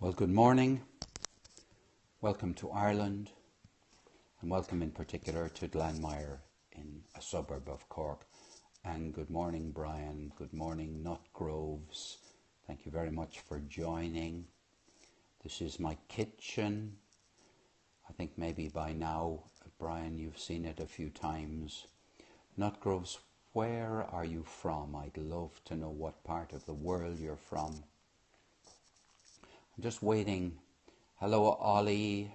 Well, good morning. Welcome to Ireland, and welcome in particular to Glanmire in a suburb of Cork. And good morning, Brian. Good morning, Nutgroves. Thank you very much for joining. This is my kitchen. I think maybe by now, Brian, you've seen it a few times. Nutgroves, where are you from? I'd love to know what part of the world you're from. I'm just waiting. Hello, Ollie.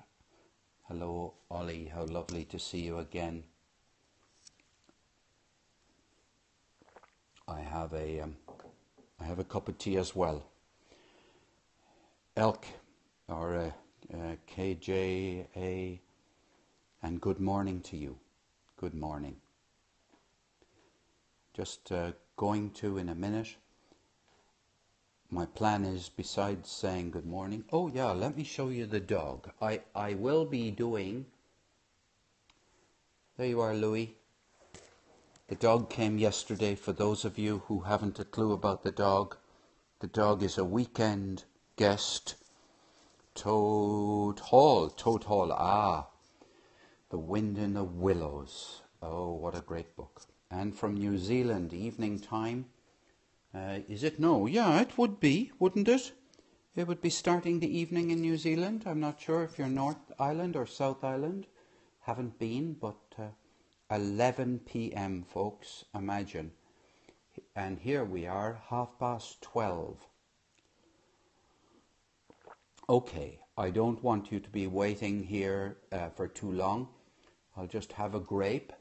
Hello, Ollie. How lovely to see you again. I have a cup of tea as well. Elk, or KJA, and good morning to you. Good morning. Just going to in a minute. My plan is, besides saying good morning, oh yeah, let me show you the dog. I will be doing, there you are, Louis. The dog came yesterday. For those of you who haven't a clue about the dog is a weekend guest. Toad Hall, The Wind in the Willows. Oh, what a great book. And from New Zealand, evening time. Is it? No. Yeah, it would be, wouldn't it? It would be starting the evening in New Zealand. I'm not sure if you're North Island or South Island. Haven't been, but 11 p.m, folks, imagine. And here we are, 12:30. Okay, I don't want you to be waiting here for too long. I'll just have a grape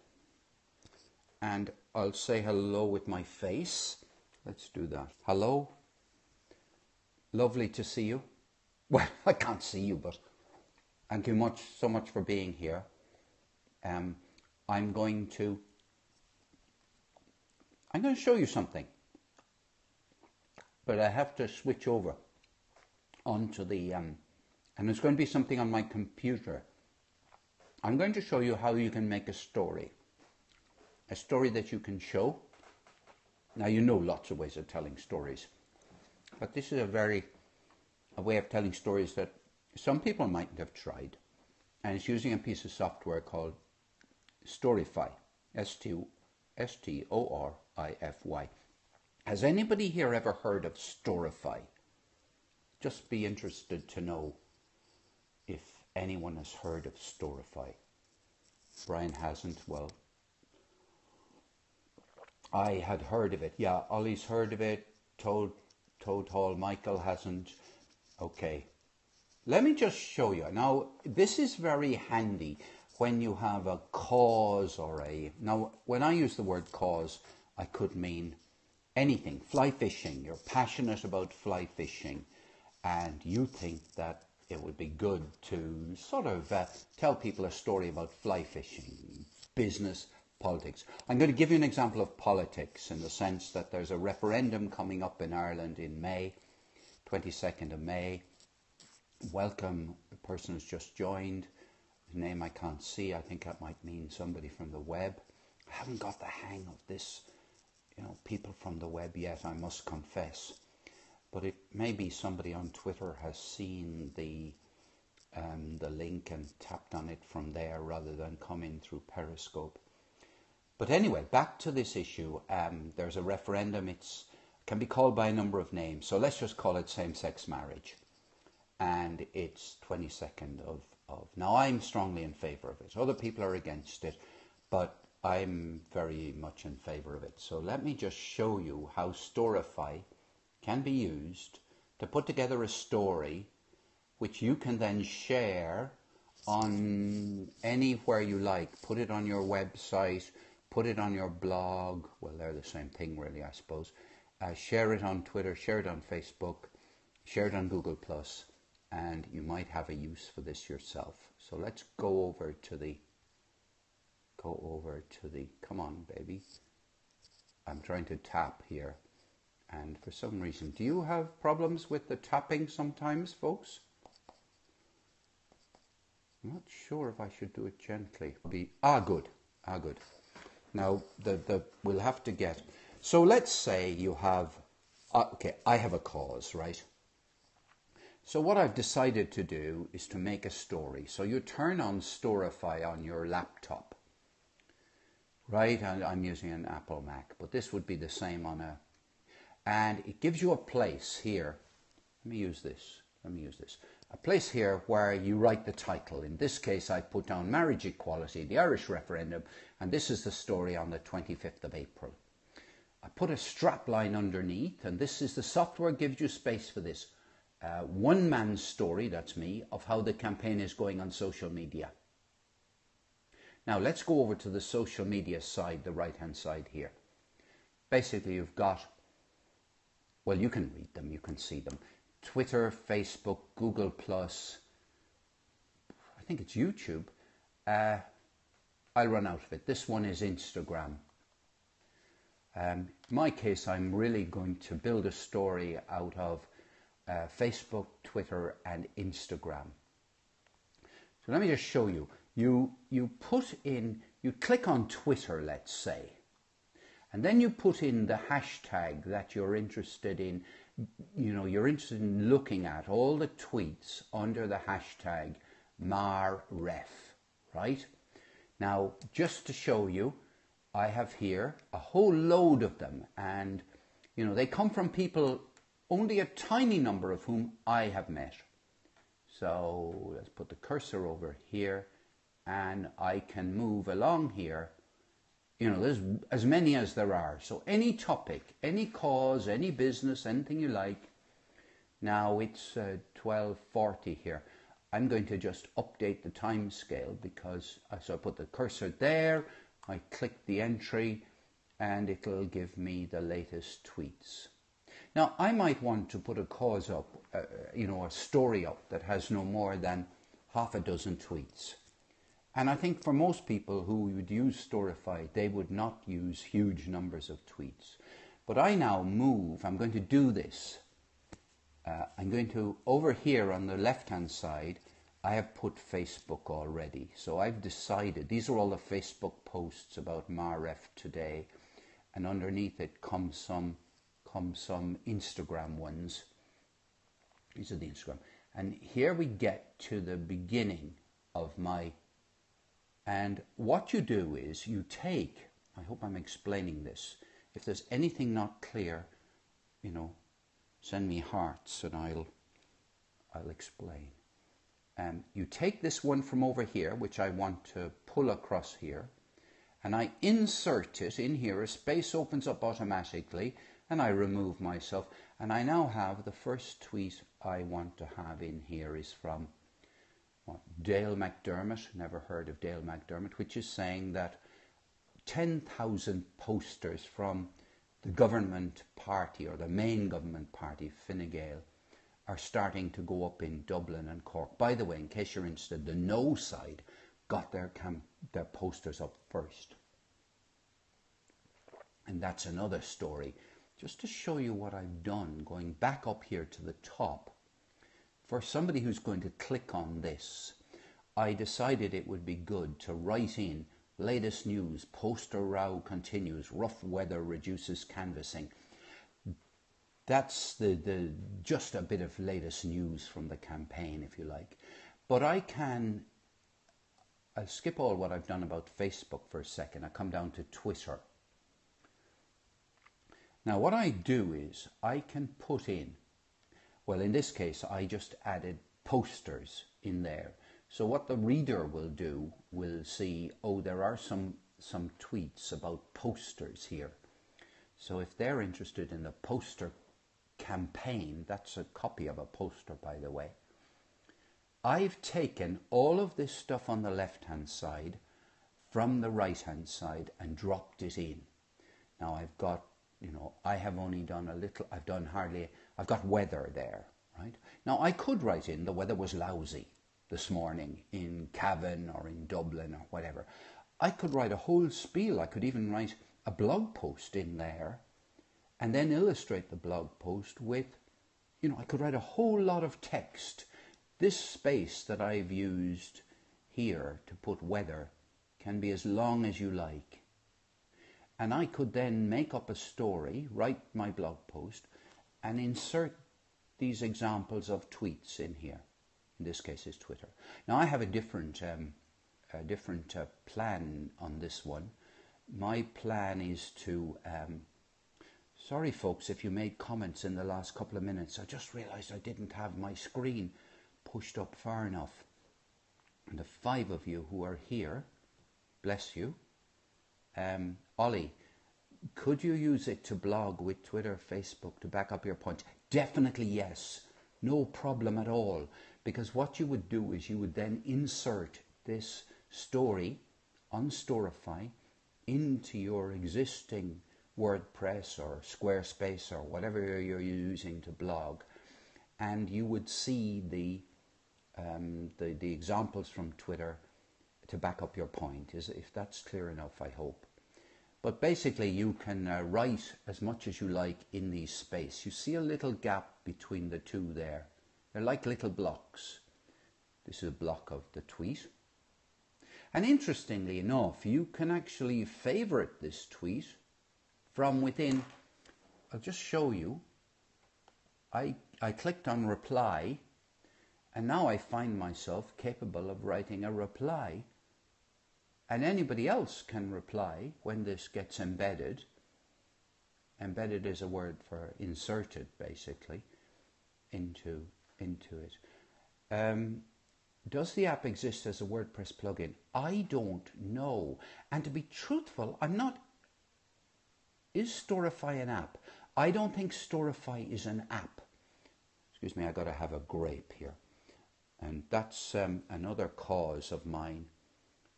and I'll say hello with my face. Let's do that. Hello. Lovely to see you. Well, I can't see you, but thank you so much for being here. I'm going to show you something, but I have to switch over onto the, and it's going to be something on my computer. I'm going to show you how you can make a story that you can show. Now, you know lots of ways of telling stories, but this is a way of telling stories that some people mightn't have tried, and it's using a piece of software called Storify, Storify. Has anybody here ever heard of Storify? Just be interested to know if anyone has heard of Storify. Brian hasn't. Well, I had heard of it. Yeah, Ollie's heard of it. Toad Hall, Michael hasn't. Okay. Let me just show you. Now, this is very handy when you have a cause or a... Now, when I use the word cause, I could mean anything. Fly fishing. You're passionate about fly fishing, and you think that it would be good to sort of tell people a story about fly fishing, business, politics. I'm going to give you an example of politics in the sense that there's a referendum coming up in Ireland in May, 22nd of May. Welcome, the person who's just joined. His name I can't see. I think that might mean somebody from the web. I haven't got the hang of this, people from the web yet, I must confess. But it may be somebody on Twitter has seen the link and tapped on it from there rather than come in through Periscope. But anyway, back to this issue. There's a referendum. It can be called by a number of names. So let's just call it same-sex marriage. And it's 22nd of... Now, I'm strongly in favour of it. Other people are against it, but I'm very much in favour of it. So let me just show you how Storify can be used to put together a story which you can then share on anywhere you like. Put it on your website, put it on your blog. Well, they're the same thing really, I suppose. Share it on Twitter, share it on Facebook, share it on Google+, and you might have a use for this yourself. So let's go over to the, come on, baby. I'm trying to tap here. And for some reason, do you have problems with the tapping sometimes, folks? I'm not sure if I should do it gently. Good. Now, we'll have to get... So let's say you have... okay, I have a cause, right? So what I've decided to do is to make a story. So you turn on Storify on your laptop, right? And I'm using an Apple Mac, but this would be the same on a, and it gives you a place here. Let me use this. A place here where you write the title. In this case, I put down marriage equality, the Irish referendum, and this is the story on the 25th of April. I put a strap line underneath, and this is the software gives you space for this. One man's story, that's me, of how the campaign is going on social media. Now let's go over to the social media side, the right hand side here. Basically you've got, well, you can read them, you can see them. Twitter, Facebook, Google+, I think it's YouTube. I'll run out of it. This one is Instagram. In my case, I'm really going to build a story out of Facebook, Twitter, and Instagram. So let me just show you. You put in, you click on Twitter, let's say, and then you put in the hashtag that you're interested in. You know, you're interested in looking at all the tweets under the hashtag MarRef, right? Now, just to show you, I have here a whole load of them, and you know, they come from people, only a tiny number of whom I have met. So let's put the cursor over here, and I can move along here. You know, there's as many as there are. So any topic, any cause, any business, anything you like. Now it's 12:40 here. I'm going to just update the time scale because so I put the cursor there, I click the entry, and it'll give me the latest tweets. Now I might want to put a cause up, you know, a story up that has no more than half a dozen tweets. And I think for most people who would use Storify, they would not use huge numbers of tweets. But I now move, I'm going to do this. I'm going to, over here on the left-hand side, I have put Facebook already. So I've decided, these are all the Facebook posts about MarRef today. And underneath it come some Instagram ones. These are the Instagram. And here we get to the beginning of my. And what you do is you take, I hope I'm explaining this. If there's anything not clear, you know, send me hearts and I'll explain. You take this one from over here, which I want to pull across here, and I insert it in here. A space opens up automatically, and I remove myself. And I now have the first tweet I want to have in here is from Dale McDermott, never heard of Dale McDermott, which is saying that 10,000 posters from the government party, or the main government party, Fine Gael, are starting to go up in Dublin and Cork. By the way, in case you're interested, the No side got their posters up first. And that's another story. Just to show you what I've done, going back up here to the top, for somebody who's going to click on this, I decided it would be good to write in latest news, poster row continues, rough weather reduces canvassing. That's the just a bit of latest news from the campaign, if you like. But I'll skip all what I've done about Facebook for a second. I come down to Twitter. Now what I do is I can put in, well, in this case I just added posters in there. So what the reader will do will see, oh, there are some tweets about posters here. So if they're interested in the poster campaign, that's a copy of a poster, by the way. I've taken all of this stuff on the left-hand side from the right-hand side and dropped it in. Now I've got, you know, I have only done a little, I've got weather there, right? Now I could write in the weather was lousy this morning in Cavan or in Dublin or whatever. I could write a whole spiel. I could even write a blog post in there and then illustrate the blog post with, you know, I could write a whole lot of text. This space that I've used here to put weather can be as long as you like. And I could then make up a story, write my blog post, and insert these examples of tweets in here. In this case, it's Twitter. Now, I have a different plan on this one. My plan is to... sorry, folks, if you made comments in the last couple of minutes. I just realised I didn't have my screen pushed up far enough. And the 5 of you who are here, bless you. Ollie, could you use it to blog with Twitter, Facebook to back up your point? Definitely yes. No problem at all. Because what you would do is you would then insert this story on Storify into your existing WordPress or Squarespace or whatever you're using to blog, and you would see the examples from Twitter to back up your point. If that's clear enough, I hope. But basically, you can write as much as you like in the space. You see a little gap between the two there. They're like little blocks. This is a block of the tweet. And interestingly enough, you can actually favorite this tweet from within. I'll just show you. I clicked on reply, and now I find myself capable of writing a reply. And anybody else can reply when this gets embedded. Embedded is a word for inserted, basically, into it. Does the app exist as a WordPress plugin? I don't know. And to be truthful, I'm not... Is Storify an app? I don't think Storify is an app. Excuse me, I got to have a grape here. And that's another cause of mine.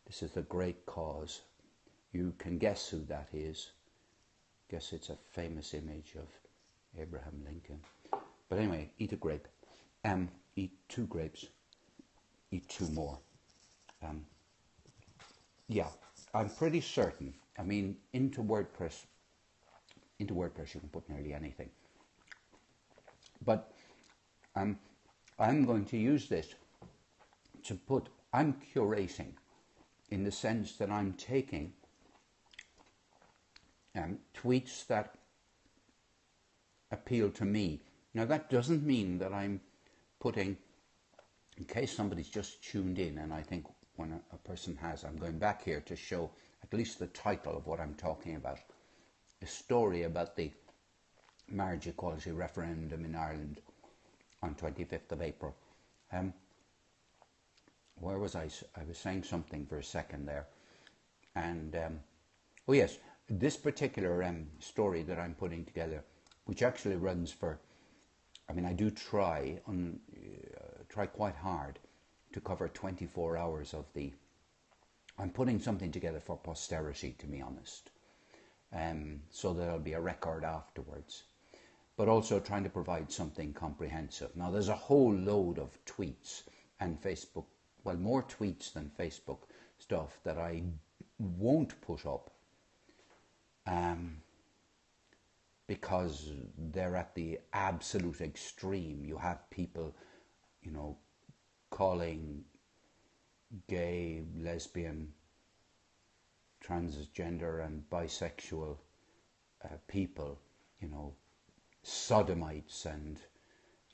This is the great cause. You can guess who that is. Guess it's a famous image of Abraham Lincoln. But anyway, eat a grape. Eat 2 grapes. Eat 2 more. Yeah, I'm pretty certain. I mean, into WordPress you can put nearly anything. But I'm going to use this to put... I'm curating, in the sense that I'm taking tweets that appeal to me. Now, that doesn't mean that I'm putting... In case somebody's just tuned in, and I think when a person has, I'm going back here to show at least the title of what I'm talking about. A story about the marriage equality referendum in Ireland on 25th of April. Where was I? I was saying something for a second there. And, oh yes, this particular story that I'm putting together, which actually runs for... I mean, I do try quite hard to cover 24 hours of the... I'm putting something together for posterity, to be honest, so that there'll be a record afterwards, but also trying to provide something comprehensive. Now, there's a whole load of tweets and Facebook, well, more tweets than Facebook stuff that I won't put up because they're at the absolute extreme. You have people, you know, calling gay, lesbian, transgender and bisexual people, you know, sodomites and,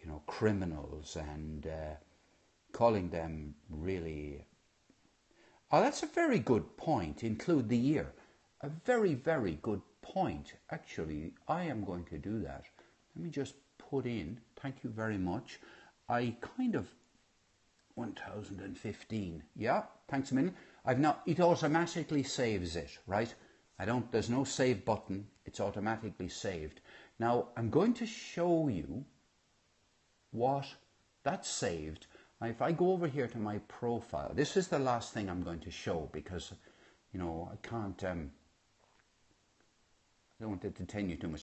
you know, criminals, and calling them really... Oh, that's a very good point. Include the year. A very, very good point. Actually, I am going to do that. Let me just put in, thank you very much. I kind of... 1015. Yeah, thanks a million. I've now, it automatically saves it, right? There's no save button. It's automatically saved. Now, I'm going to show you what that's saved. Now, if I go over here to my profile, this is the last thing I'm going to show because, you know, I can't, I don't want to detain you too much.